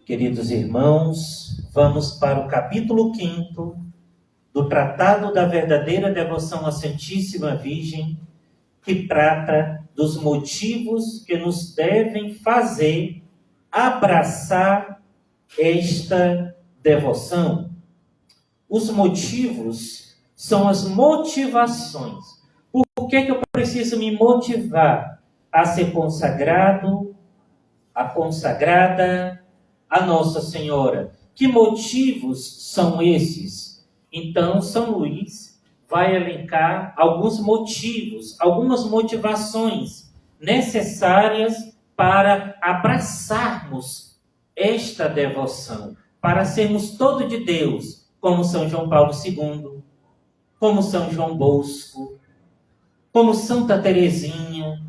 Queridos irmãos, vamos para o capítulo 5º do Tratado da Verdadeira Devoção à Santíssima Virgem, que trata dos motivos que nos devem fazer abraçar esta devoção. Os motivos são as motivações. Por que eu preciso me motivar a ser consagrado, a consagrada a Nossa Senhora? Que motivos são esses? Então, São Luís vai elencar alguns motivos, algumas motivações necessárias para abraçarmos esta devoção, para sermos todo de Deus, como São João Paulo II, como São João Bosco, como Santa Teresinha,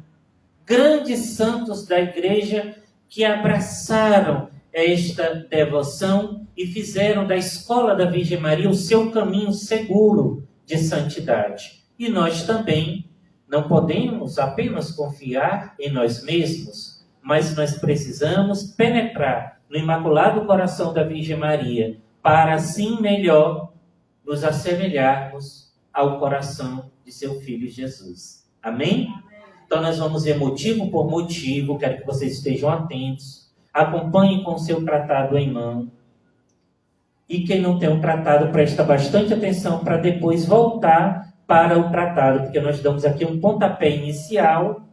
grandes santos da Igreja que abraçaram esta devoção e fizeram da escola da Virgem Maria o seu caminho seguro de santidade. E nós também não podemos apenas confiar em nós mesmos, mas nós precisamos penetrar no Imaculado Coração da Virgem Maria, para assim melhor nos assemelharmos ao coração de seu Filho Jesus. Amém? Então nós vamos ver motivo por motivo, quero que vocês estejam atentos, acompanhem com o seu tratado em mão. E quem não tem um tratado, presta bastante atenção para depois voltar para o tratado, porque nós damos aqui um pontapé inicial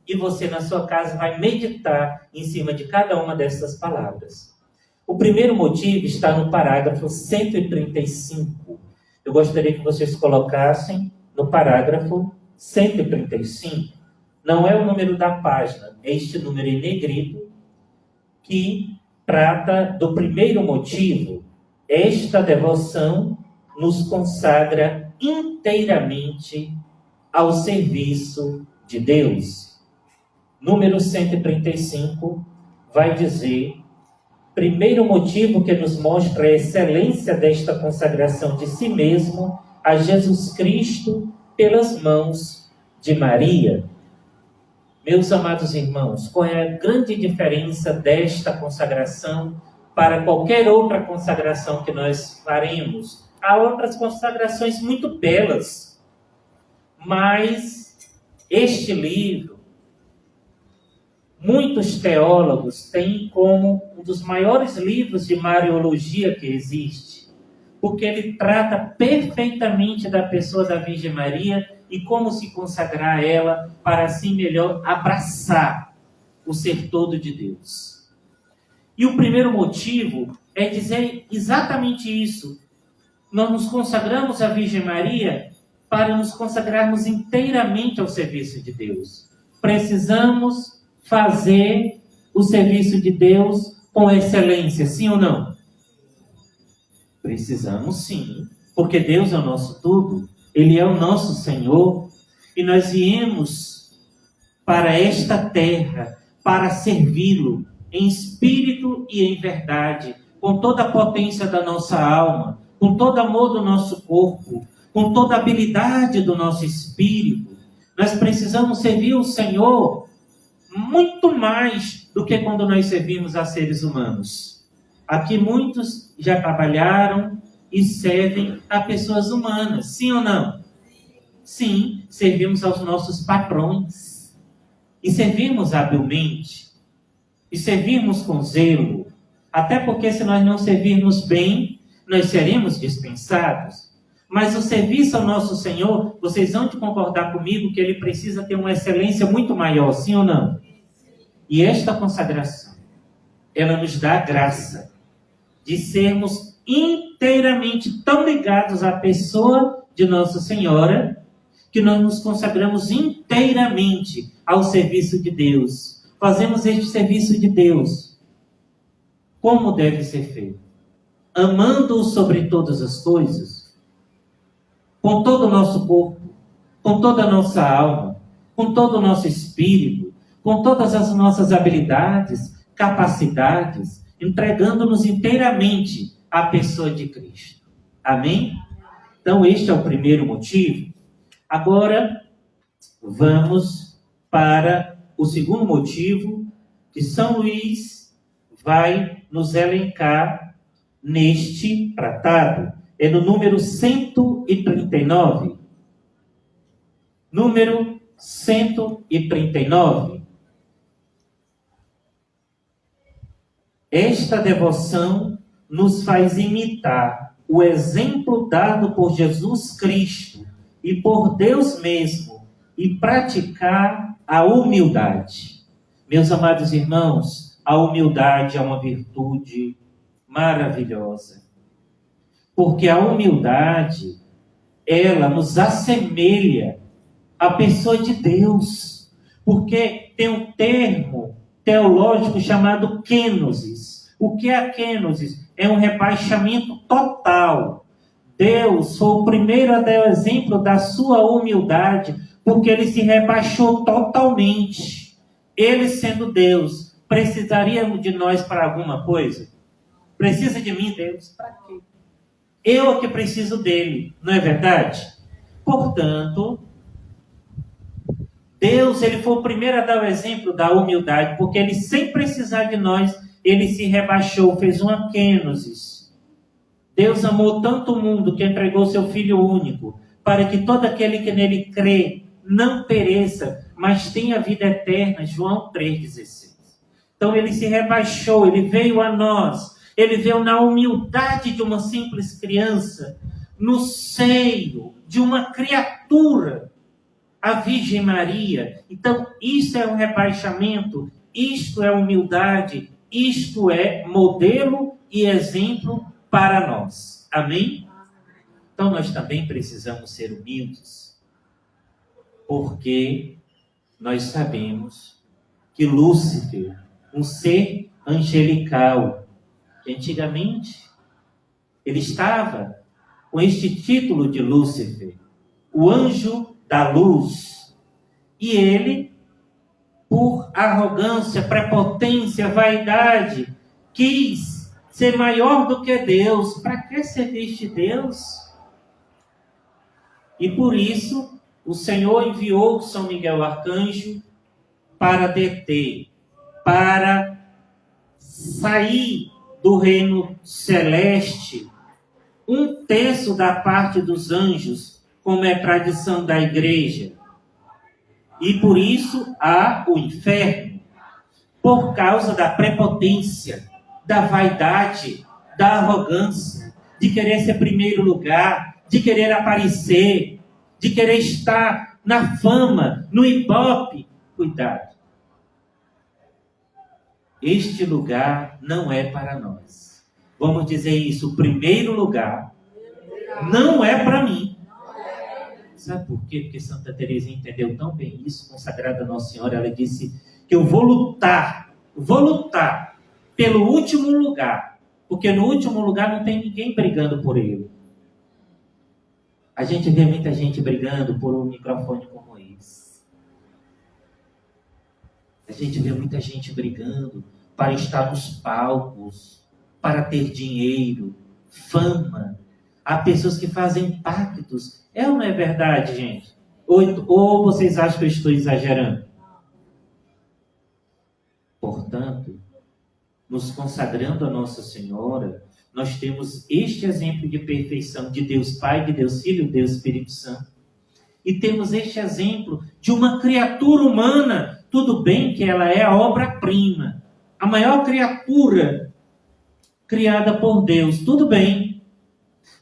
e você na sua casa vai meditar em cima de cada uma dessas palavras. O primeiro motivo está no parágrafo 135. Eu gostaria que vocês colocassem no parágrafo 135. Não é o número da página, é este número em negrito que trata do primeiro motivo. Esta devoção nos consagra inteiramente ao serviço de Deus. Número 135 vai dizer: primeiro motivo que nos mostra a excelência desta consagração de si mesmo a Jesus Cristo pelas mãos de Maria. Meus amados irmãos, qual é a grande diferença desta consagração para qualquer outra consagração que nós faremos? Há outras consagrações muito belas, mas este livro, muitos teólogos têm como um dos maiores livros de Mariologia que existe, porque ele trata perfeitamente da pessoa da Virgem Maria e como se consagrar a ela para assim melhor abraçar o ser todo de Deus. E o primeiro motivo é dizer exatamente isso. Nós nos consagramos à Virgem Maria para nos consagrarmos inteiramente ao serviço de Deus. Precisamos fazer o serviço de Deus com excelência, sim ou não? Precisamos sim, porque Deus é o nosso tudo, Ele é o nosso Senhor, e nós viemos para esta terra para servi-lo em espírito e em verdade, com toda a potência da nossa alma, com todo amor do nosso corpo, com toda a habilidade do nosso espírito. Nós precisamos servir o Senhor muito mais do que quando nós servimos a seres humanos. Aqui muitos já trabalharam e servem a pessoas humanas, sim ou não? Sim, servimos aos nossos patrões. E servimos habilmente. E servimos com zelo. Até porque se nós não servirmos bem, nós seremos dispensados. Mas o serviço ao nosso Senhor, vocês vão concordar comigo que ele precisa ter uma excelência muito maior, sim ou não? E esta consagração, ela nos dá a graça de sermos inteiramente tão ligados à pessoa de Nossa Senhora, que nós nos consagramos inteiramente ao serviço de Deus. Fazemos este serviço de Deus como deve ser feito? Amando-o sobre todas as coisas, com todo o nosso corpo, com toda a nossa alma, com todo o nosso espírito, com todas as nossas habilidades, capacidades, entregando-nos inteiramente à pessoa de Cristo. Amém? Então, este é o primeiro motivo. Agora, vamos para o segundo motivo, que São Luís vai nos elencar neste tratado. É no número 139. Número 139. Esta devoção nos faz imitar o exemplo dado por Jesus Cristo e por Deus mesmo e praticar a humildade. Meus amados irmãos, a humildade é uma virtude maravilhosa. Porque a humildade, ela nos assemelha à pessoa de Deus. Porque tem um termo teológico chamado kenosis. O que é a kenosis? É um rebaixamento total. Deus foi o primeiro a dar o exemplo da sua humildade, porque ele se rebaixou totalmente. Ele sendo Deus, precisaríamos de nós para alguma coisa? Precisa de mim, Deus? Para quê? Eu é que preciso dele, não é verdade? Portanto, Deus, ele foi o primeiro a dar o exemplo da humildade, porque ele, sem precisar de nós, ele se rebaixou, fez uma kenosis. Deus amou tanto o mundo que entregou seu Filho único, para que todo aquele que nele crê não pereça, mas tenha vida eterna. João 3,16. Então ele se rebaixou, ele veio a nós, ele veio na humildade de uma simples criança, no seio de uma criatura, a Virgem Maria. Então, isso é um rebaixamento, isto é humildade, isto é modelo e exemplo para nós. Amém? Então, nós também precisamos ser humildes, porque nós sabemos que Lúcifer, um ser angelical, antigamente, ele estava com este título de Lúcifer, o anjo da luz. E ele, por arrogância, prepotência, vaidade, quis ser maior do que Deus. Para que serviste Deus? E por isso, o Senhor enviou São Miguel Arcanjo para deter, para sair do reino celeste um terço da parte dos anjos, como é tradição da igreja. E por isso há o inferno, por causa da prepotência, da vaidade, da arrogância, de querer ser primeiro lugar, de querer aparecer, de querer estar na fama, no ibope. Cuidado. Este lugar não é para nós. Vamos dizer isso, o primeiro lugar não é para mim. Sabe por quê? Porque Santa Teresinha entendeu tão bem isso, consagrada a Nossa Senhora. Ela disse que eu vou lutar pelo último lugar, porque no último lugar não tem ninguém brigando por ele. A gente vê muita gente brigando por um microfone como esse. A gente vê muita gente brigando para estar nos palcos, para ter dinheiro, fama. Há pessoas que fazem pactos. É ou não é verdade, gente? Ou vocês acham que eu estou exagerando? Portanto, nos consagrando a Nossa Senhora, nós temos este exemplo de perfeição de Deus Pai, de Deus Filho, de Deus Espírito Santo. E temos este exemplo de uma criatura humana. Tudo bem que ela é a obra-prima, a maior criatura criada por Deus. Tudo bem.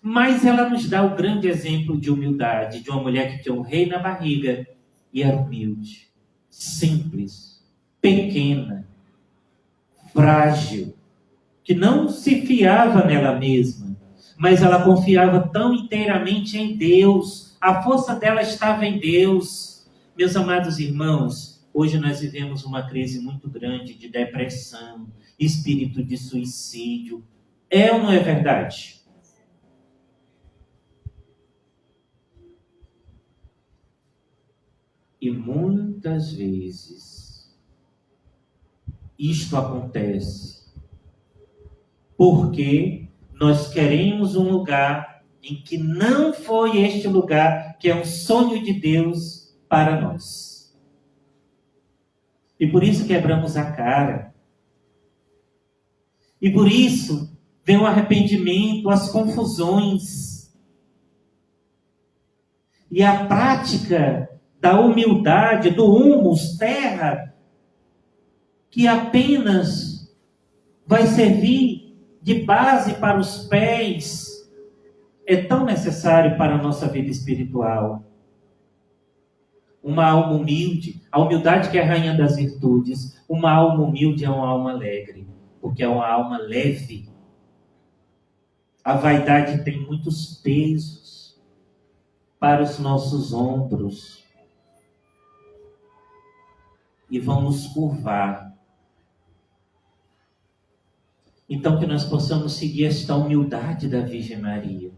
Mas ela nos dá o grande exemplo de humildade, de uma mulher que tinha um rei na barriga e era humilde, simples, pequena, frágil, que não se fiava nela mesma, mas ela confiava tão inteiramente em Deus. A força dela estava em Deus. Meus amados irmãos, hoje nós vivemos uma crise muito grande de depressão, espírito de suicídio. É ou não é verdade? E muitas vezes isto acontece porque nós queremos um lugar em que não foi este lugar que é um sonho de Deus para nós. E por isso quebramos a cara. E por isso vem o arrependimento, as confusões. E a prática da humildade, do humus, terra, que apenas vai servir de base para os pés, é tão necessário para a nossa vida espiritual. Uma alma humilde, a humildade que é a rainha das virtudes, uma alma humilde é uma alma alegre, porque é uma alma leve. A vaidade tem muitos pesos para os nossos ombros e vão nos curvar. Então que nós possamos seguir esta humildade da Virgem Maria,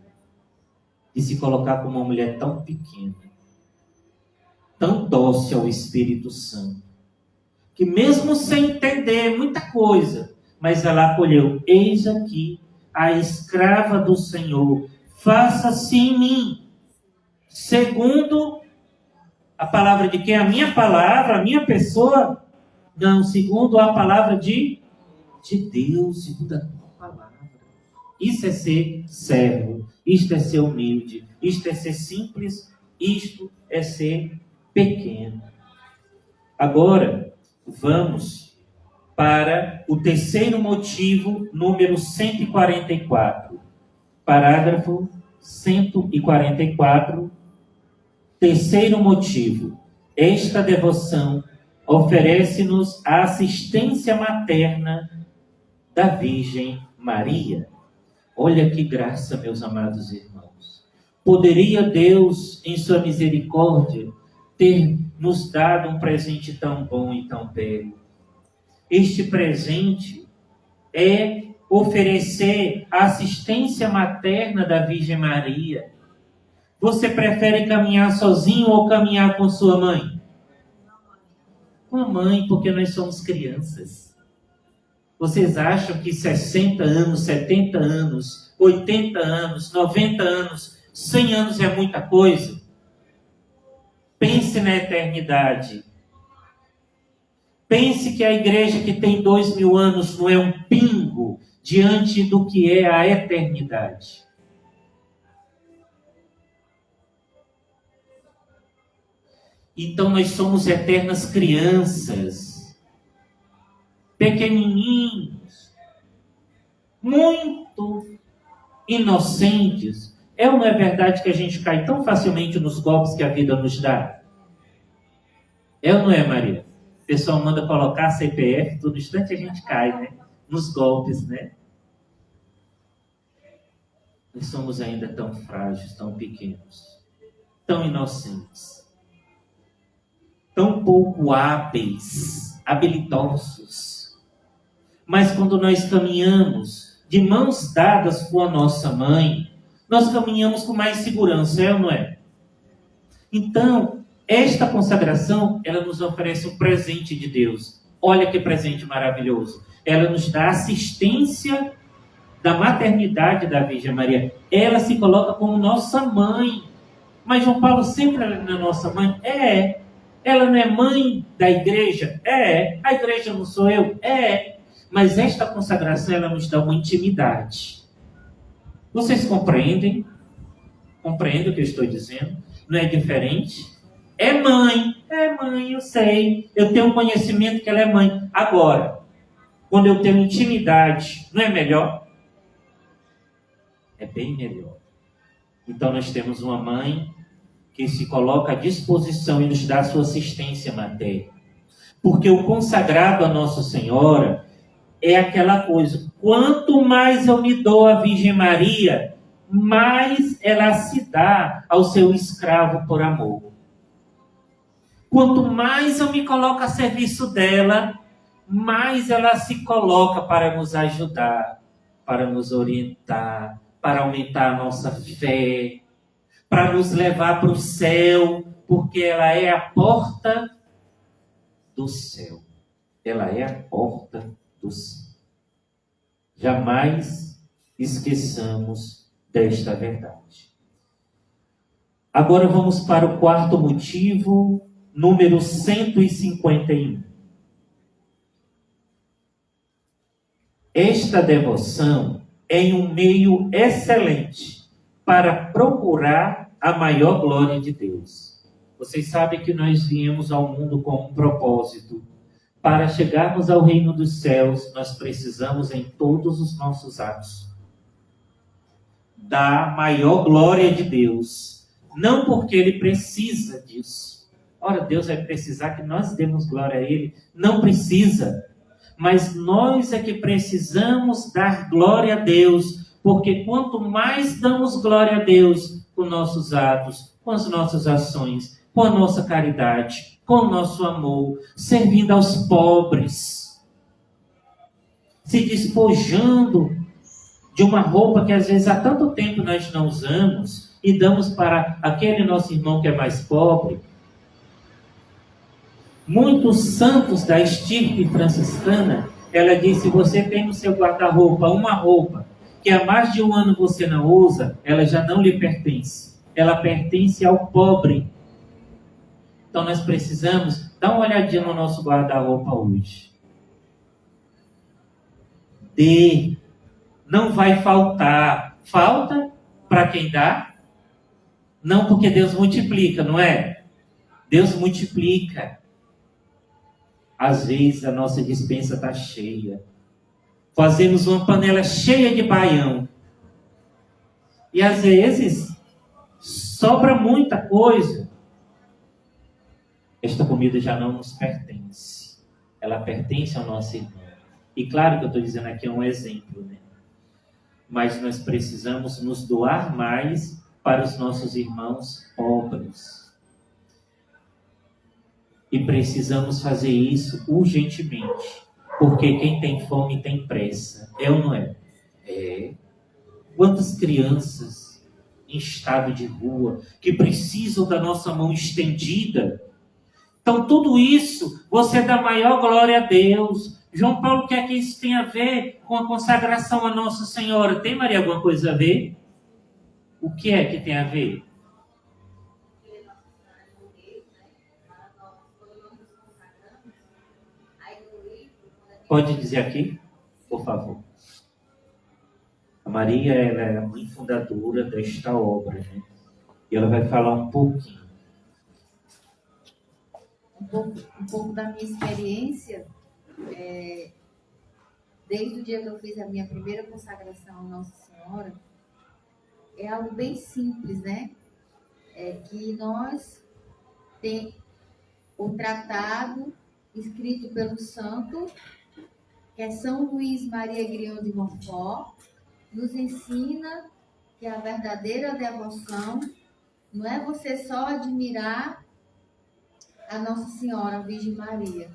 de se colocar como uma mulher tão pequena, tão dócil ao Espírito Santo, que mesmo sem entender muita coisa, mas ela acolheu: eis aqui a escrava do Senhor, faça-se em mim, segundo a palavra de quem? A minha palavra, a minha pessoa? Não, segundo a palavra de Deus, segundo a tua palavra. Isso é ser servo, isto é ser humilde, isto é ser simples, isto é ser pequeno. Agora, vamos para o terceiro motivo, número 144. Parágrafo 144. Terceiro motivo. Esta devoção oferece-nos a assistência materna da Virgem Maria. Olha que graça, meus amados irmãos. Poderia Deus, em sua misericórdia, ter nos dado um presente tão bom e tão belo. Este presente é oferecer a assistência materna da Virgem Maria. Você prefere caminhar sozinho ou caminhar com sua mãe? Com a mãe, porque nós somos crianças. Vocês acham que 60 anos, 70 anos, 80 anos, 90 anos, 100 anos é muita coisa? Pense na eternidade. Pense que a igreja que tem 2000 anos não é um pingo diante do que é a eternidade. Então nós somos eternas crianças, pequenininhos, muito inocentes. É ou não é verdade que a gente cai tão facilmente nos golpes que a vida nos dá? É ou não é, Maria? O pessoal manda colocar CPF, todo instante a gente cai, né? Nos golpes, né? Nós somos ainda tão frágeis, tão pequenos, tão inocentes, tão pouco hábeis, habilidosos. Mas quando nós caminhamos de mãos dadas com a nossa mãe, nós caminhamos com mais segurança, é ou não é? Então, esta consagração, ela nos oferece um presente de Deus. Olha que presente maravilhoso. Ela nos dá assistência da maternidade da Virgem Maria. Ela se coloca como nossa mãe. Mas João Paulo sempre é nossa mãe? É. Ela não é mãe da igreja? É. A igreja não sou eu? É. Mas esta consagração, ela nos dá uma intimidade. Vocês compreendem? Compreendem o que eu estou dizendo? Não é diferente? É mãe, eu sei. Eu tenho conhecimento que ela é mãe. Agora, quando eu tenho intimidade, não é melhor? É bem melhor. Então nós temos uma mãe que se coloca à disposição e nos dá a sua assistência materna. Porque o consagrado a Nossa Senhora é aquela coisa, quanto mais eu me dou à Virgem Maria, mais ela se dá ao seu escravo por amor. Quanto mais eu me coloco a serviço dela, mais ela se coloca para nos ajudar, para nos orientar, para aumentar a nossa fé, para nos levar para o céu, porque ela é a porta do céu. Ela é a porta do céu. Jamais esqueçamos desta verdade. Agora vamos para o quarto motivo, número 151. Esta devoção é um meio excelente para procurar a maior glória de Deus. Vocês sabem que nós viemos ao mundo com um propósito. Para chegarmos ao reino dos céus, nós precisamos em todos os nossos atos da maior glória de Deus. Não porque Ele precisa disso. Ora, Deus vai precisar que nós demos glória a Ele? Não precisa. Mas nós é que precisamos dar glória a Deus. Porque quanto mais damos glória a Deus com nossos atos, com as nossas ações, com a nossa caridade, com o nosso amor, servindo aos pobres, se despojando de uma roupa que às vezes há tanto tempo nós não usamos e damos para aquele nosso irmão que é mais pobre. Muitos santos da estirpe franciscana, ela disse, você tem no seu guarda-roupa uma roupa que há mais de um ano você não usa, ela já não lhe pertence. Ela pertence ao pobre. Então nós precisamos dar uma olhadinha no nosso guarda-roupa hoje. Não vai faltar. Falta para quem dá? Não, porque Deus multiplica, não é? Deus multiplica. Às vezes a nossa despensa está cheia. Fazemos uma panela cheia de baião. E às vezes sobra muita coisa. Esta comida já não nos pertence. Ela pertence ao nosso irmão. E claro que eu estou dizendo aqui é um exemplo, né? Mas nós precisamos nos doar mais para os nossos irmãos pobres. E precisamos fazer isso urgentemente. Porque quem tem fome tem pressa. É ou não é? É. Quantas crianças em estado de rua que precisam da nossa mão estendida. Então, tudo isso, você dá maior glória a Deus. João Paulo quer que isso tenha a ver com a consagração a Nossa Senhora. Tem, Maria, alguma coisa a ver? O que é que tem a ver? Pode dizer aqui, por favor. A Maria, ela é a mãe fundadora desta obra, né? E ela vai falar um pouquinho. Um pouco da minha experiência, desde o dia que eu fiz a minha primeira consagração a Nossa Senhora, é algo bem simples, né? É que nós temos o tratado escrito pelo santo, que é São Luís Maria Grião de Montfort, nos ensina que a verdadeira devoção não é você só admirar a Nossa Senhora, a Virgem Maria.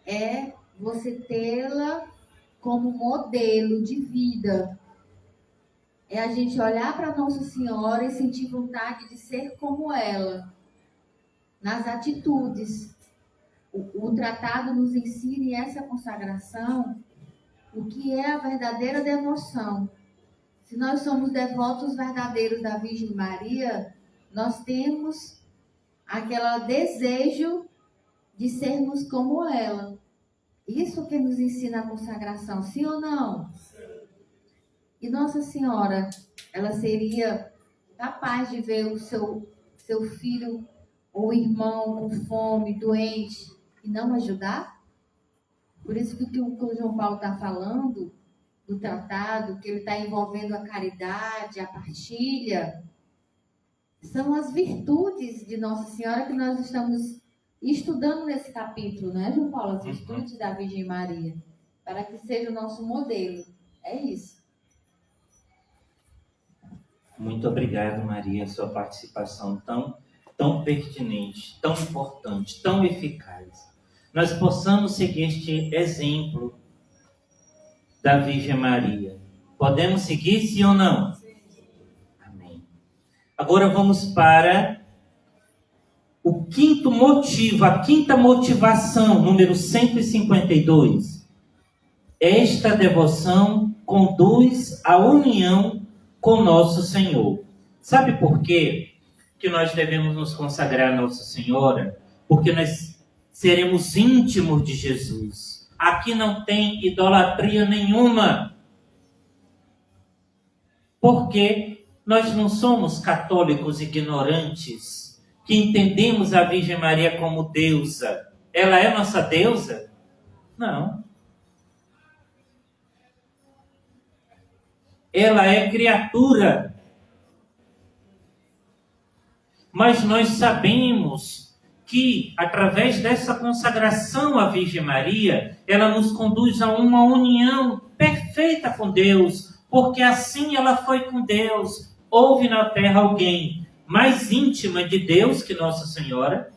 É você tê-la como modelo de vida. É a gente olhar para Nossa Senhora e sentir vontade de ser como ela, nas atitudes. O tratado nos ensina, e essa consagração, o que é a verdadeira devoção. Se nós somos devotos verdadeiros da Virgem Maria, nós temos aquele desejo de sermos como ela. Isso que nos ensina a consagração, sim ou não? E Nossa Senhora, ela seria capaz de ver o seu filho ou irmão com fome, doente, e não ajudar? Por isso que o João Paulo está falando do tratado, que ele está envolvendo a caridade, a partilha, são as virtudes de Nossa Senhora que nós estamos estudando nesse capítulo, né, João Paulo? As virtudes da Virgem Maria, para que seja o nosso modelo. É isso. Muito obrigado, Maria, sua participação tão pertinente, tão importante, tão eficaz. Nós possamos seguir este exemplo da Virgem Maria. Podemos seguir, sim ou não? Amém. Agora vamos para o quinto motivo, a quinta motivação, número 152. Esta devoção conduz à união com Nosso Senhor. Sabe por quê que nós devemos nos consagrar a Nossa Senhora? Porque nós seremos íntimos de Jesus. aqui não tem idolatria nenhuma. Porque nós não somos católicos ignorantes que entendemos a Virgem Maria como deusa. Ela é nossa deusa? Não. Ela é criatura. Mas nós sabemos que, através dessa consagração à Virgem Maria, ela nos conduz a uma união perfeita com Deus, porque assim ela foi com Deus. Houve na terra alguém mais íntima de Deus que Nossa Senhora?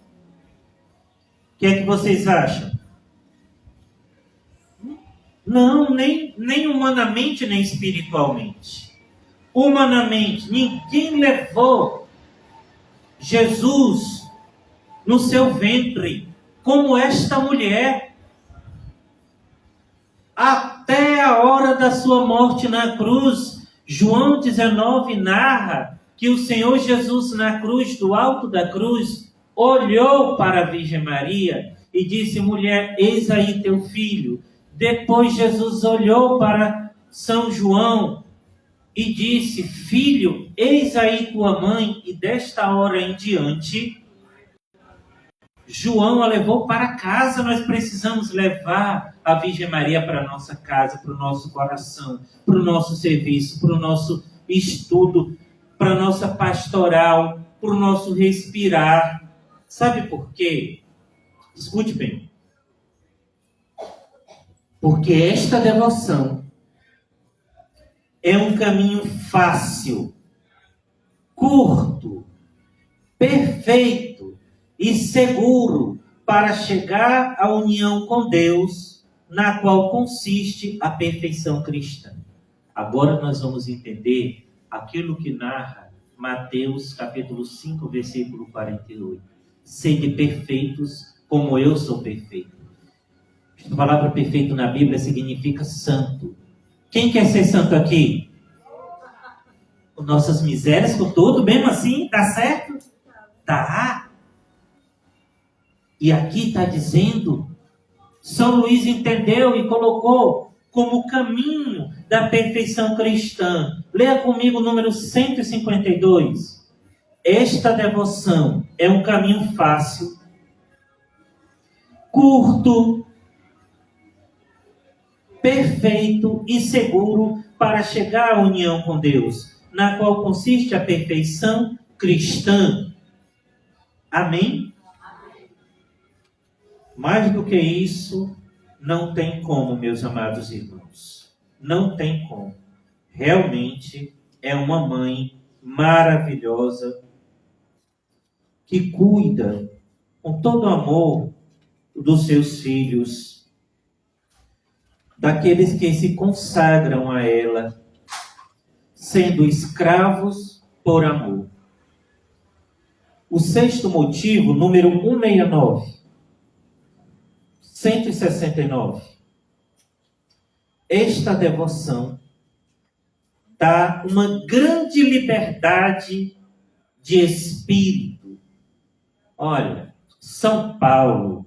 O que é que vocês acham? Não, nem humanamente, nem espiritualmente. Humanamente, ninguém levou Jesus no seu ventre como esta mulher até a hora da sua morte na cruz. João 19 narra que o Senhor Jesus na cruz, do alto da cruz, olhou para a Virgem Maria e disse: mulher, eis aí teu filho. Depois Jesus olhou para São João e disse: filho, eis aí tua mãe. E desta hora em diante, João a levou para casa. Nós precisamos levar a Virgem Maria para a nossa casa, para o nosso coração, para o nosso serviço, para o nosso estudo, para a nossa pastoral, para o nosso respirar. Sabe por quê? Escute bem. Porque esta devoção é um caminho fácil, curto, perfeito e seguro para chegar à união com Deus, na qual consiste a perfeição cristã. Agora nós vamos entender aquilo que narra Mateus capítulo 5, versículo 48. Sede perfeitos como eu sou perfeito. A palavra perfeito na Bíblia significa santo. Quem quer ser santo aqui? Com nossas misérias, com tudo, mesmo assim, tá certo? Tá. E aqui está dizendo, São Luís entendeu e colocou como caminho da perfeição cristã. Leia comigo o número 152. Esta devoção é um caminho fácil, curto, perfeito e seguro para chegar à união com Deus, na qual consiste a perfeição cristã. Amém? Mais do que isso, não tem como, meus amados irmãos. Não tem como. Realmente é uma mãe maravilhosa que cuida com todo amor dos seus filhos, daqueles que se consagram a ela, sendo escravos por amor. O sexto motivo, número 169. Esta devoção dá uma grande liberdade de espírito. Olha, São Paulo,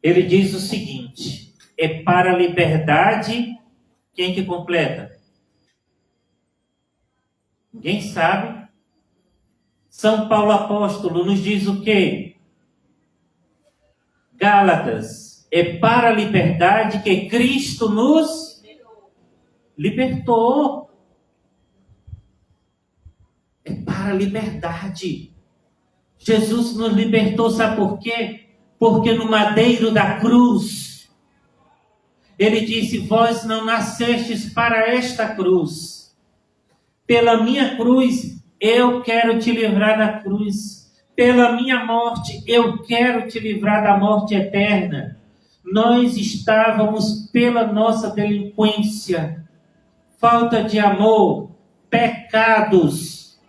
ele diz o seguinte: é para a liberdade, quem que completa? Ninguém sabe. São Paulo apóstolo nos diz o quê? Gálatas, é para a liberdade que Cristo nos libertou. É para a liberdade. Jesus nos libertou, sabe por quê? Porque no madeiro da cruz, ele disse: vós não nascestes para esta cruz. Pela minha cruz, eu quero te livrar da cruz. Pela minha morte, eu quero te livrar da morte eterna. Nós estávamos, pela nossa delinquência, falta de amor, pecados,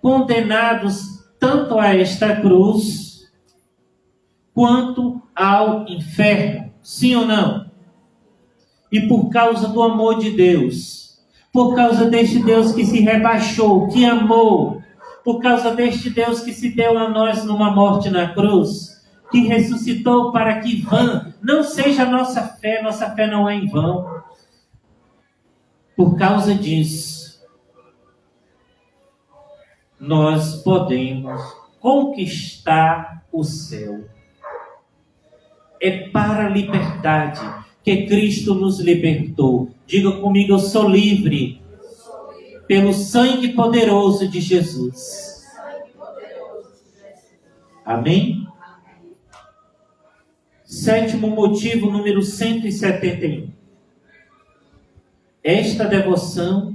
condenados tanto a esta cruz, quanto ao inferno. Sim ou não? E por causa do amor de Deus, por causa deste Deus que se rebaixou, que amou, por causa deste Deus que se deu a nós numa morte na cruz, que ressuscitou para que vã não seja nossa fé não é em vão. Por causa disso, nós podemos conquistar o céu. É para a liberdade que Cristo nos libertou. Diga comigo, eu sou livre pelo sangue poderoso de Jesus. Amém? Sétimo motivo, número 171. Esta devoção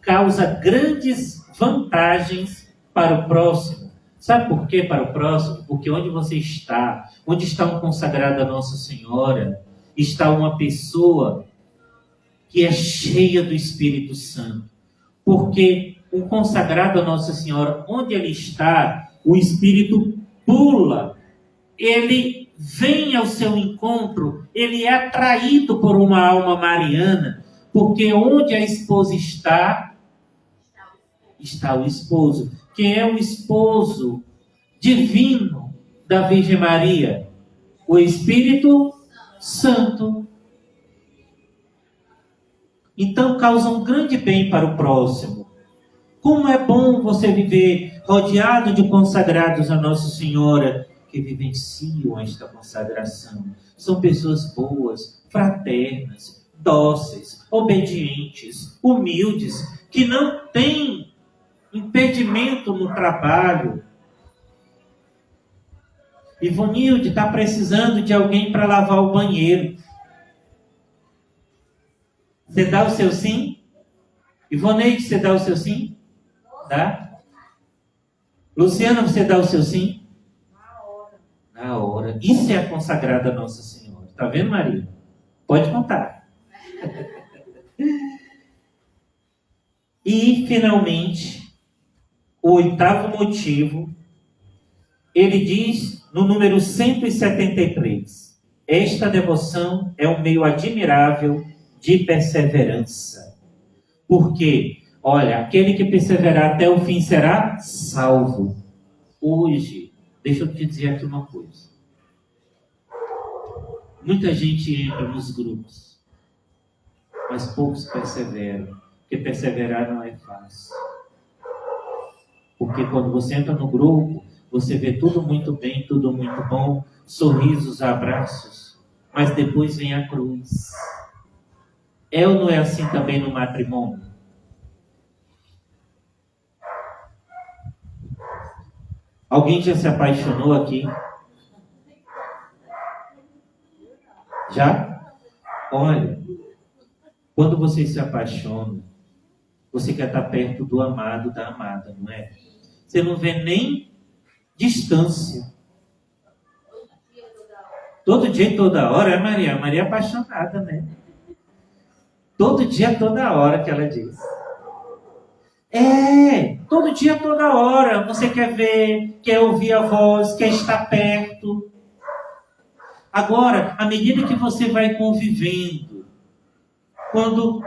causa grandes vantagens para o próximo. Sabe por quê para o próximo? Porque onde você está, onde está um consagrado a Nossa Senhora, está uma pessoa que é cheia do Espírito Santo. Porque um consagrado a Nossa Senhora, onde ele está, o Espírito pula, ele vem ao seu encontro, ele é atraído por uma alma mariana, porque onde a esposa está o esposo. Quem é o esposo divino da Virgem Maria? O Espírito Santo. Então causa um grande bem para o próximo. Como é bom você viver rodeado de consagrados a Nossa Senhora, que vivenciam esta consagração. São pessoas boas, fraternas, dóceis, obedientes, humildes, que não têm impedimento no trabalho. Ivonilde está precisando de alguém para lavar o banheiro. Você dá o seu sim? Ivoneide, você dá o seu sim? Dá? Luciana, você dá o seu sim? Na hora. Isso é a consagrada Nossa Senhora. Está vendo, Maria? Pode contar. E, finalmente, o oitavo motivo, ele diz no número 173. Esta devoção é um meio admirável de perseverança. Porque, olha, aquele que perseverar até o fim será salvo. Hoje, deixa eu te dizer aqui uma coisa. Muita gente entra nos grupos, mas poucos perseveram. Porque perseverar não é fácil. Porque quando você entra no grupo, você vê tudo muito bem, tudo muito bom, sorrisos, abraços, mas depois vem a cruz. É ou não é assim também no matrimônio? Alguém já se apaixonou aqui? Já? Olha, quando você se apaixona, você quer estar perto do amado, da amada, não é? Você não vê nem distância. Todo dia e toda hora, é Maria? A Maria é apaixonada, né? Todo dia, toda hora que ela diz. Todo dia, toda hora. Você quer ver, quer ouvir a voz, quer estar perto. Agora, à medida que você vai convivendo, quando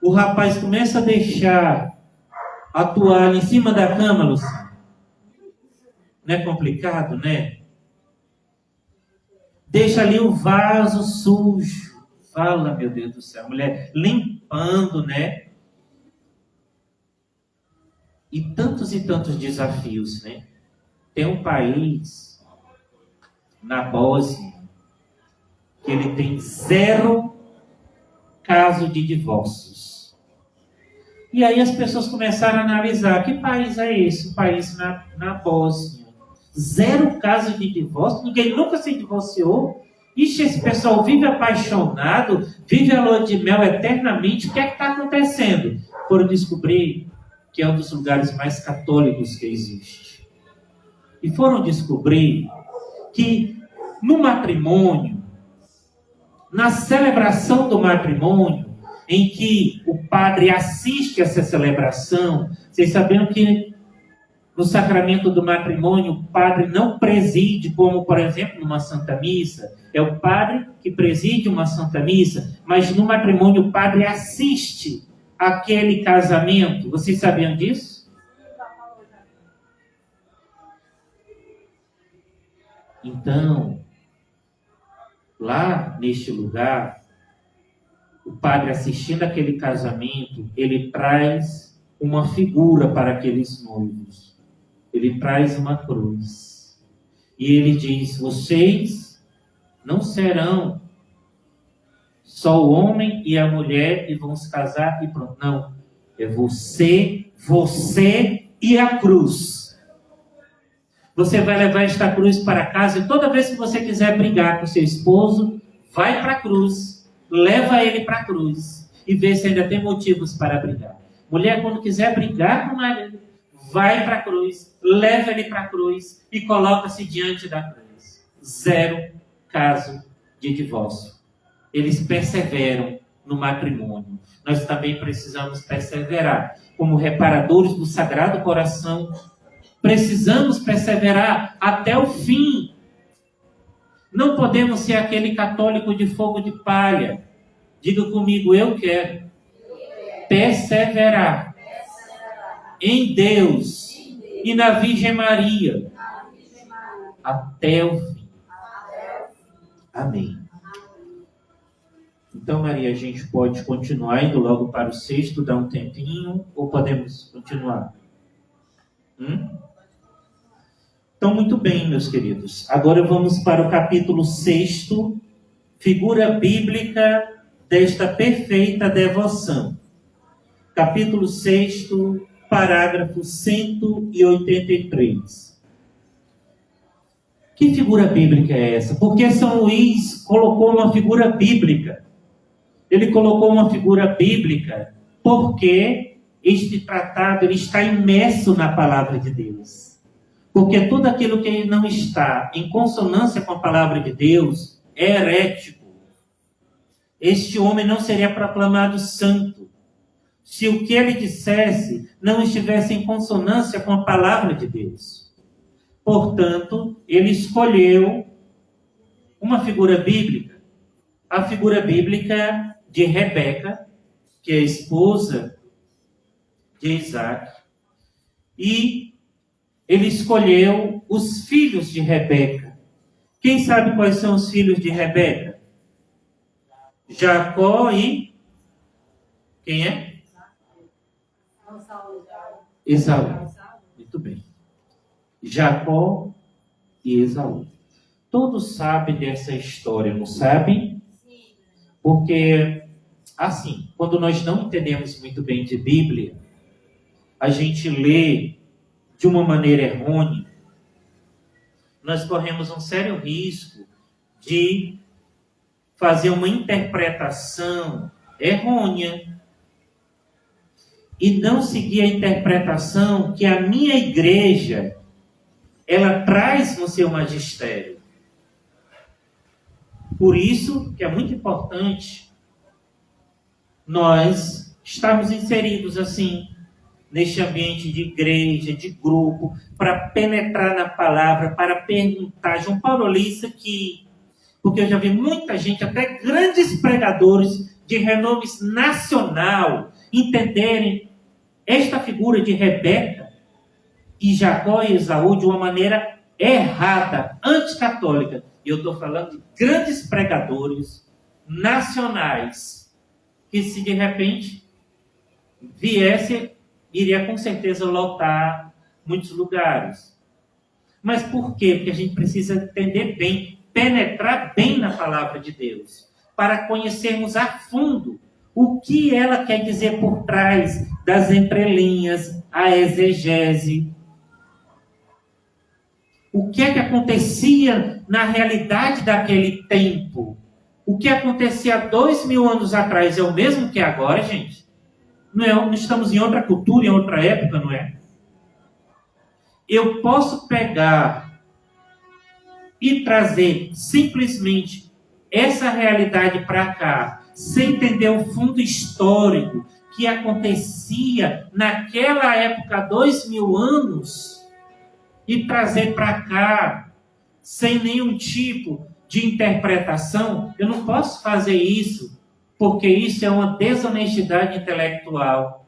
o rapaz começa a deixar a toalha em cima da cama, Luciano, não é complicado, né? Deixa ali o vaso sujo. Fala, meu Deus do céu, a mulher limpando, né? E tantos desafios, né? Tem um país, na Bósnia, que ele tem 0 caso de divórcios. E aí as pessoas começaram a analisar, que país é esse? O país na Bósnia. 0 casos de divórcio, ninguém nunca se divorciou. Ixi, esse pessoal vive apaixonado, vive a lua de mel eternamente. O que é que está acontecendo? Foram descobrir que é um dos lugares mais católicos que existe. E foram descobrir que no matrimônio, na celebração do matrimônio, em que o padre assiste a essa celebração, vocês sabiam que no sacramento do matrimônio o padre não preside, como por exemplo numa Santa Missa, é o padre que preside uma Santa Missa, mas no matrimônio o padre assiste aquele casamento. Vocês sabiam disso? Então, lá neste lugar, o padre assistindo aquele casamento, ele traz uma figura para aqueles noivos. Ele traz uma cruz. E ele diz: vocês não serão só o homem e a mulher e vão se casar e pronto. Não. É você e a cruz. Você vai levar esta cruz para casa e toda vez que você quiser brigar com seu esposo, vai para a cruz, leva ele para a cruz e vê se ainda tem motivos para brigar. Mulher, quando quiser brigar com o marido, vai para a cruz, leva ele para a cruz e coloca-se diante da cruz. 0 caso de divórcio. Eles perseveram no matrimônio. Nós também precisamos perseverar. Como reparadores do Sagrado Coração, precisamos perseverar até o fim. Não podemos ser aquele católico de fogo de palha. Diga comigo, eu quero perseverar em Deus e na Virgem Maria até o fim. Amém. Então, Maria, a gente pode continuar indo logo para o 6º, dar um tempinho, ou podemos continuar? Então, muito bem, meus queridos. Agora vamos para o capítulo 6º, figura bíblica desta perfeita devoção. Capítulo 6º, parágrafo 183. Que figura bíblica é essa? Porque São Luís colocou uma figura bíblica. Ele colocou uma figura bíblica porque este tratado ele está imerso na palavra de Deus. Porque tudo aquilo que não está em consonância com a palavra de Deus é herético. Este homem não seria proclamado santo se o que ele dissesse não estivesse em consonância com a palavra de Deus. Portanto, ele escolheu uma figura bíblica, a figura bíblica de Rebeca, que é a esposa de Isaac, e ele escolheu os filhos de Rebeca. Quem sabe quais são os filhos de Rebeca? Jacó e... quem é? Esaú. Muito bem. Jacó e Esaú. Todos sabem dessa história, não sabem? Porque, assim, quando nós não entendemos muito bem de Bíblia, a gente lê de uma maneira errônea, nós corremos um sério risco de fazer uma interpretação errônea e não seguir a interpretação que a minha igreja ela traz no seu magistério. Por isso que é muito importante nós estarmos inseridos assim, neste ambiente de igreja, de grupo, para penetrar na palavra, para perguntar. João Paulo lê isso aqui, porque eu já vi muita gente, até grandes pregadores de renome nacional, entenderem esta figura de Rebeca e Jacó e Esaú de uma maneira errada, anticatólica. E eu estou falando de grandes pregadores nacionais, que se de repente viesse, iria com certeza lotar muitos lugares. Mas por quê? Porque a gente precisa entender bem, penetrar bem na palavra de Deus, para conhecermos a fundo o que ela quer dizer por trás das entrelinhas, a exegese. O que é que acontecia na realidade daquele tempo? O que acontecia há 2000 anos atrás é o mesmo que agora, gente? Não estamos em outra cultura, em outra época, não é? Eu posso pegar e trazer simplesmente essa realidade para cá, sem entender o fundo histórico que acontecia naquela época há 2000 anos, e trazer para cá sem nenhum tipo de interpretação. Eu não posso fazer isso, porque isso é uma desonestidade intelectual.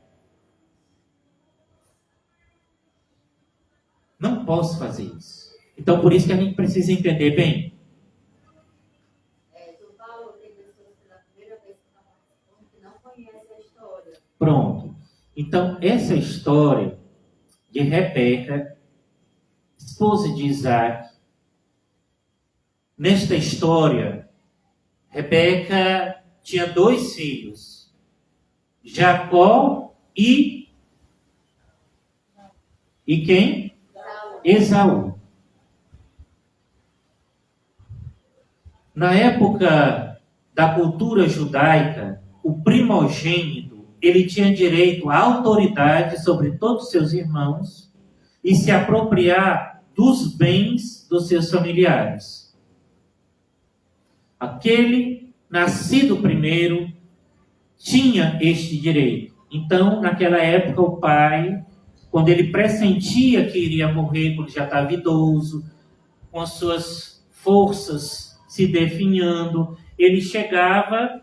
Não posso fazer isso. Então, por isso que a gente precisa entender bem. Tu falou, tem pessoas pela primeira vez que não conhecem a história. Pronto. Então, essa história de Rebeca, esposa de Isaac, nesta história, Rebeca tinha 2 filhos, Jacó e quem? Esaú. Na época da cultura judaica, o primogênito, ele tinha direito à autoridade sobre todos os seus irmãos e se apropriar dos bens dos seus familiares. Aquele nascido primeiro tinha este direito. Então, naquela época, o pai, quando ele pressentia que iria morrer, quando já estava idoso, com as suas forças se definhando, ele chegava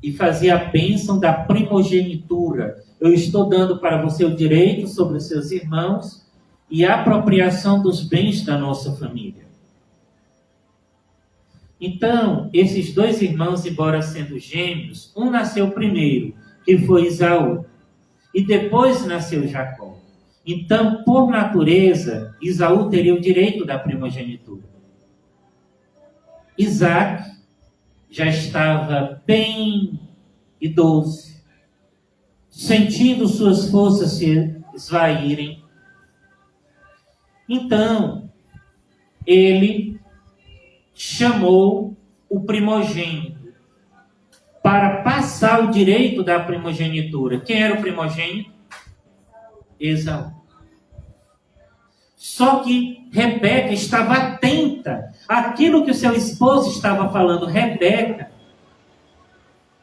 e fazia a bênção da primogenitura. Eu estou dando para você o direito sobre os seus irmãos e a apropriação dos bens da nossa família. Então, esses 2 irmãos, embora sendo gêmeos, um nasceu primeiro, que foi Esaú, e depois nasceu Jacó. Então, por natureza, Esaú teria o direito da primogenitura. Isaac já estava bem idoso, sentindo suas forças se esvaírem. Então, ele chamou o primogênito para passar o direito da primogenitura. Quem era o primogênito? Esaú. Só que Rebeca estava atenta àquilo que o seu esposo estava falando. Rebeca,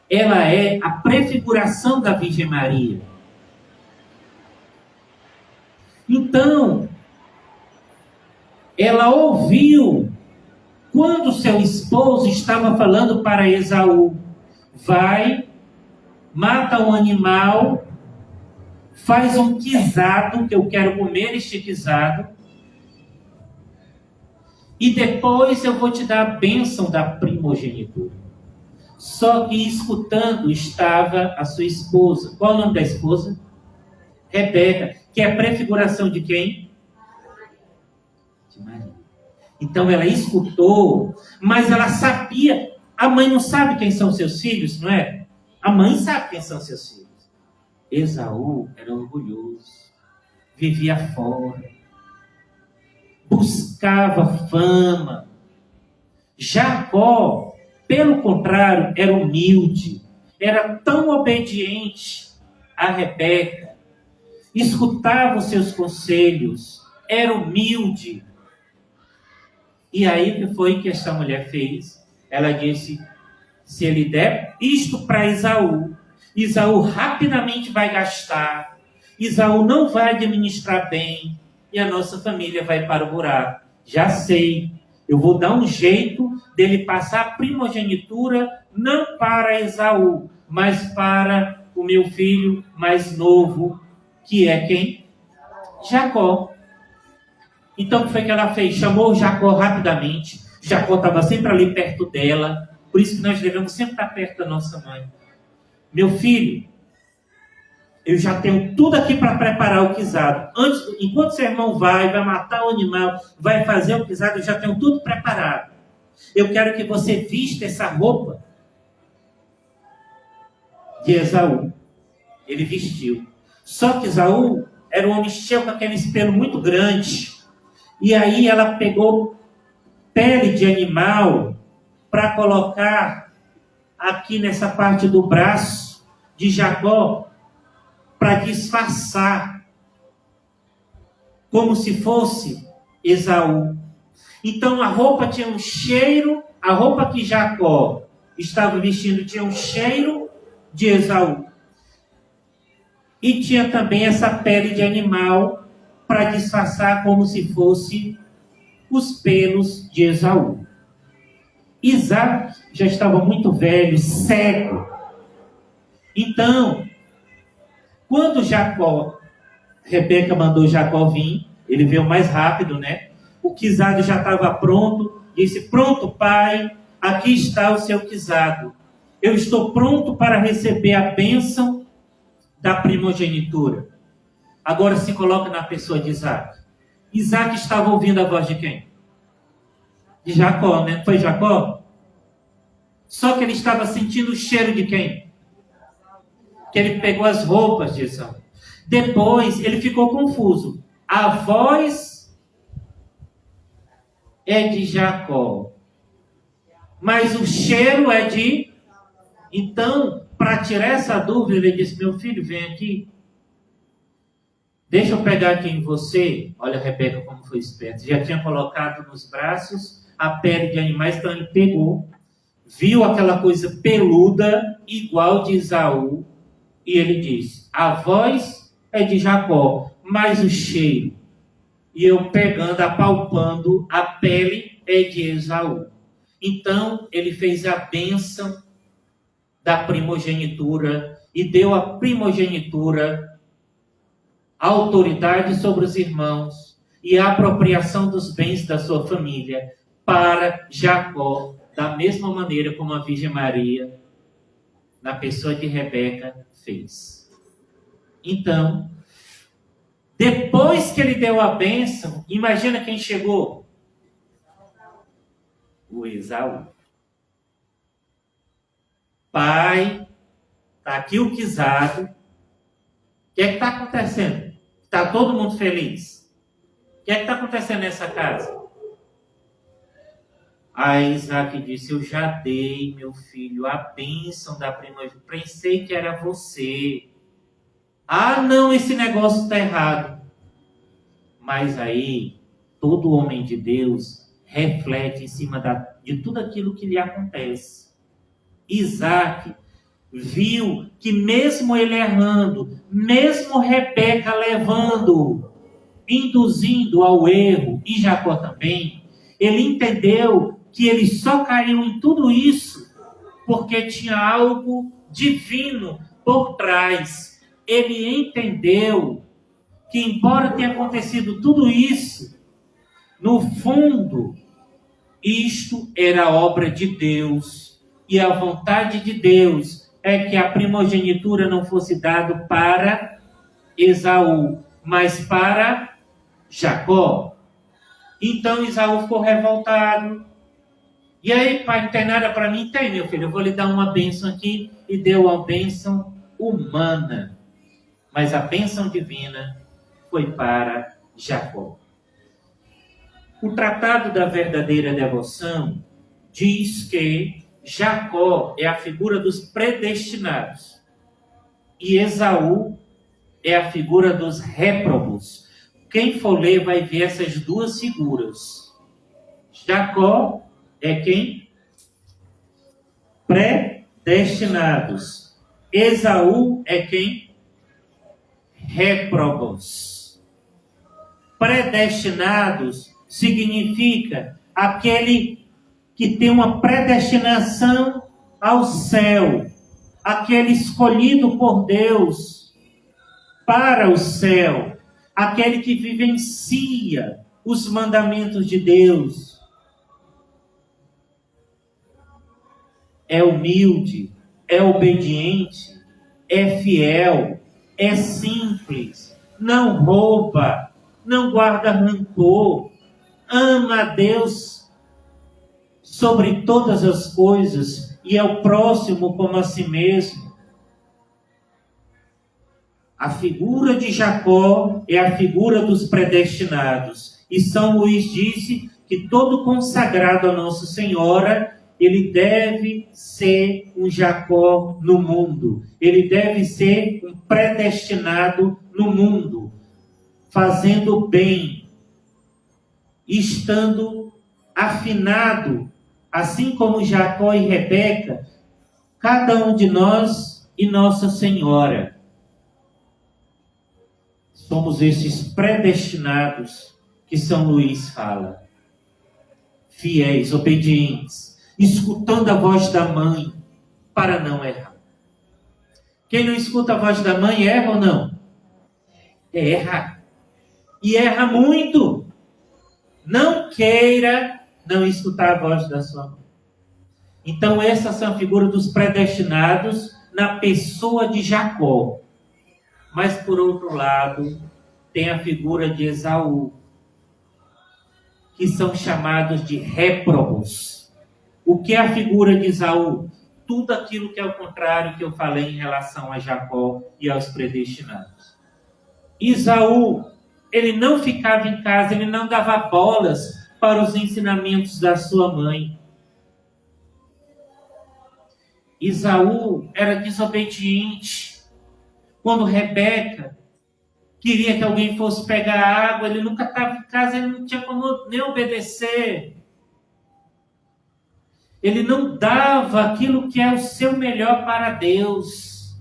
ela é a prefiguração da Virgem Maria. Então, ela ouviu quando seu esposo estava falando para Esaú: vai, mata um animal, faz um guisado, que eu quero comer este guisado, e depois eu vou te dar a bênção da primogenitura. Só que escutando estava a sua esposa. Qual o nome da esposa? Rebeca, que é a prefiguração de quem? De Maria. Então ela escutou, mas ela sabia. A mãe não sabe quem são seus filhos, não é? A mãe sabe quem são seus filhos. Esaú era orgulhoso, vivia fora, buscava fama. Jacó, pelo contrário, era humilde, era tão obediente a Rebeca, escutava os seus conselhos, era humilde. E aí o que foi que esta mulher fez? Ela disse: se ele der isto para Esaú, Esaú rapidamente vai gastar, Esaú não vai administrar bem, e a nossa família vai para o buraco. Já sei, eu vou dar um jeito dele passar a primogenitura não para Esaú, mas para o meu filho mais novo, que é quem? Jacó. Então o que foi que ela fez? Chamou Jacó rapidamente. Jacó estava sempre ali perto dela. Por isso que nós devemos sempre estar perto da nossa mãe. Meu filho, eu já tenho tudo aqui para preparar o guisado. Enquanto seu irmão vai matar o animal, vai fazer o guisado, eu já tenho tudo preparado. Eu quero que você vista essa roupa de Esaú. Ele vestiu. Só que Esaú era um homem cheio com aquele espelho muito grande. E aí ela pegou pele de animal para colocar aqui nessa parte do braço de Jacó, para disfarçar, como se fosse Esaú. Então a roupa tinha um cheiro, a roupa que Jacó estava vestindo tinha um cheiro de Esaú. E tinha também essa pele de animal para disfarçar como se fosse os pelos de Esaú. Isaac já estava muito velho, cego. Então, quando Rebeca mandou Jacó vir, ele veio mais rápido, né? o guisado já estava pronto. Disse: pronto, pai, aqui está o seu guisado. Eu estou pronto para receber a bênção da primogenitura. Agora se coloca na pessoa de Isaac. Isaac estava ouvindo a voz de quem? De Jacó, né? Foi Jacó? Só que ele estava sentindo o cheiro de quem? Que ele pegou as roupas de Esaú. Depois ele ficou confuso. A voz é de Jacó, mas o cheiro é de... Então, para tirar essa dúvida, ele disse: meu filho, vem aqui. Deixa eu pegar aqui em você. Olha a Rebeca como foi esperta. Já tinha colocado nos braços a pele de animais, então ele pegou, viu aquela coisa peluda, igual de Esaú, e ele disse: a voz é de Jacó, mas o cheiro, e eu pegando, apalpando, a pele é de Esaú. Então ele fez a bênção da primogenitura e deu a primogenitura, a autoridade sobre os irmãos e a apropriação dos bens da sua família para Jacó, da mesma maneira como a Virgem Maria, na pessoa de Rebeca, fez. Então, depois que ele deu a bênção, imagina quem chegou? O Esaú. Pai, está aqui o guisado. O que é que está acontecendo? Está todo mundo feliz? O que é que está acontecendo nessa casa? Aí Isaac disse: eu já dei, meu filho, a bênção da primogenitura. Pensei que era você. Ah, não, esse negócio está errado. Mas aí, todo homem de Deus reflete em cima de tudo aquilo que lhe acontece. Isaac viu que mesmo ele errando, mesmo Rebeca levando, induzindo ao erro, e Jacó também, ele entendeu que ele só caiu em tudo isso porque tinha algo divino por trás. Ele entendeu que, embora tenha acontecido tudo isso, no fundo, isto era obra de Deus. E a vontade de Deus é que a primogenitura não fosse dada para Esaú, mas para Jacó. Então Esaú ficou revoltado. E aí, pai, não tem nada para mim? Tem, meu filho, eu vou lhe dar uma bênção aqui. E deu uma bênção humana. Mas a bênção divina foi para Jacó. O Tratado da Verdadeira Devoção diz que Jacó é a figura dos predestinados e Esaú é a figura dos réprobos. Quem for ler vai ver essas duas figuras. Jacó é quem? Predestinados. Esaú é quem? Réprobos. Predestinados significa aquele que tem uma predestinação ao céu, aquele escolhido por Deus para o céu, aquele que vivencia os mandamentos de Deus, é humilde, é obediente, é fiel, é simples, não rouba, não guarda rancor, ama a Deus sobre todas as coisas e é o próximo como a si mesmo. A figura de Jacó é a figura dos predestinados. E São Luís disse que todo consagrado a Nossa Senhora, ele deve ser um Jacó no mundo. Ele deve ser um predestinado no mundo, fazendo bem, estando afinado, assim como Jacó e Rebeca, cada um de nós e Nossa Senhora. Somos esses predestinados que São Luís fala. Fiéis, obedientes, escutando a voz da mãe para não errar. Quem não escuta a voz da mãe erra ou não? Erra. E erra muito. Não queira não escutar a voz da sua mãe. Então, essas são a figura dos predestinados na pessoa de Jacó. Mas, por outro lado, tem a figura de Esaú, que são chamados de réprobos. O que é a figura de Esaú? Tudo aquilo que é o contrário que eu falei em relação a Jacó e aos predestinados. Esaú, ele não ficava em casa, ele não dava bolas para os ensinamentos da sua mãe. Esaú era desobediente. Quando Rebeca queria que alguém fosse pegar água, ele nunca estava em casa, ele não tinha como nem obedecer. Ele não dava aquilo que é o seu melhor para Deus.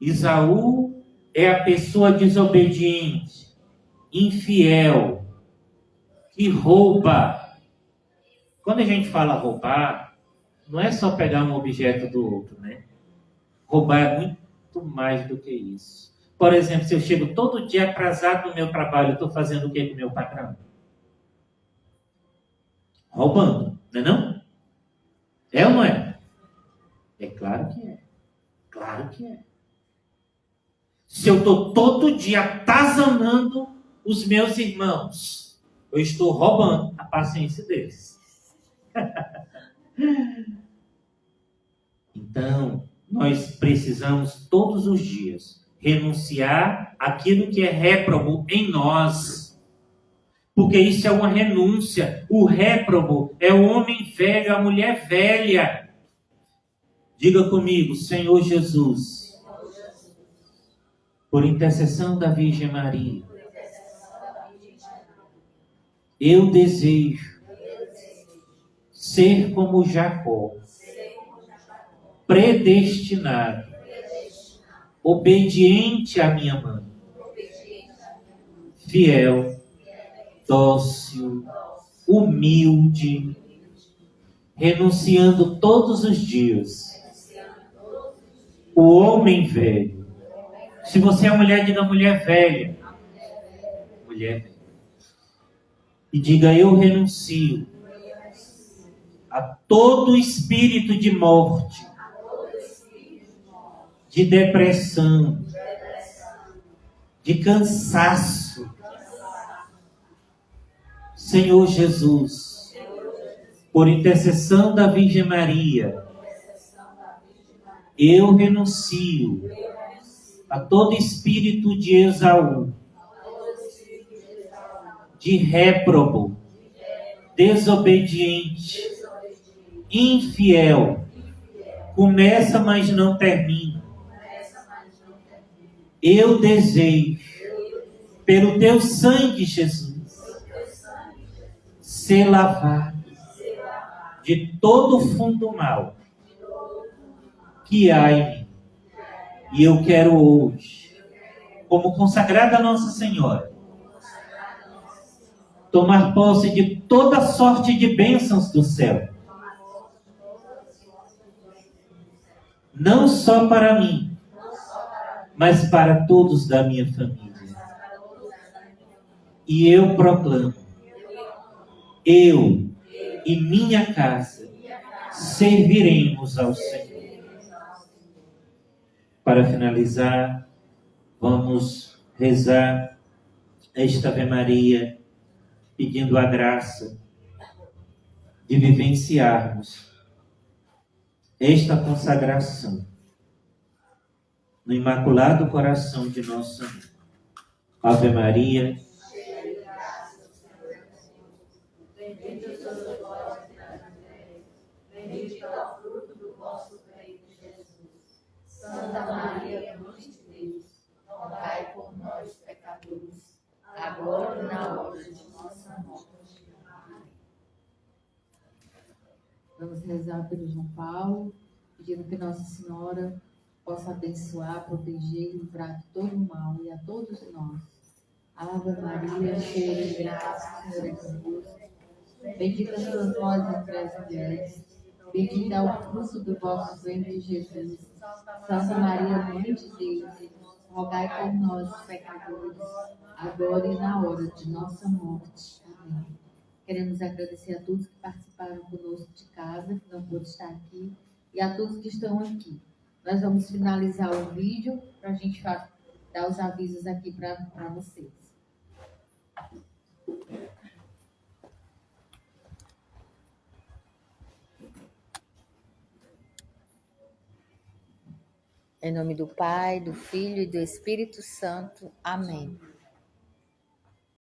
Esaú é a pessoa desobediente, infiel, que rouba. Quando a gente fala roubar, não é só pegar um objeto do outro, né? Roubar é muito mais do que isso. Por exemplo, se eu chego todo dia atrasado no meu trabalho, eu estou fazendo o que com o meu patrão? Roubando, não é não? É ou não é? É claro que é. Claro que é. Se eu estou todo dia atazanando os meus irmãos, eu estou roubando a paciência deles. Então, nós precisamos todos os dias renunciar àquilo que é réprobo em nós. Porque isso é uma renúncia. O réprobo é o homem velho, a mulher velha. Diga comigo, Senhor Jesus, por intercessão da Virgem Maria, eu desejo ser como Jacó, predestinado, obediente à minha mãe, fiel, dócil, humilde, renunciando todos os dias o homem velho. Se você é mulher, diga mulher velha. Mulher velha. E diga, eu renuncio a todo espírito de morte, de depressão, de cansaço. Senhor Jesus, por intercessão da Virgem Maria, eu renuncio a todo espírito de Esaú, de réprobo, desobediente, infiel, começa, mas não termina. Eu desejo, pelo teu sangue, Jesus, ser lavado de todo o fundo mal que há em mim. E eu quero hoje, como consagrada a Nossa Senhora, tomar posse de toda sorte de bênçãos do céu. Não só para mim, mas para todos da minha família. E eu proclamo, eu e minha casa serviremos ao Senhor. Para finalizar, vamos rezar esta Ave Maria, pedindo a graça de vivenciarmos esta consagração no Imaculado Coração de Nosso Senhor. Ave Maria, bendita sois vós entre as mulheres, bendito é o fruto do vosso ventre, Jesus. Santa Maria, Mãe de Deus, rogai por nós, pecadores, agora e na hora de nossa morte. Vamos rezar pelo João Paulo, pedindo que Nossa Senhora possa abençoar, proteger e livrar de todo o mal e a todos nós. Ave Maria, cheia de graça, o Senhor é convosco. Bendita sois vós entre as mulheres, bendito é o fruto do vosso ventre, Jesus. Santa Maria, Mãe de Deus, rogai por nós, os pecadores, agora e na hora de nossa morte. Amém. Queremos agradecer a todos que participaram conosco de casa, que não pôde estar aqui, e a todos que estão aqui. Nós vamos finalizar o vídeo para a gente dar os avisos aqui para vocês. Em nome do Pai, do Filho e do Espírito Santo. Amém.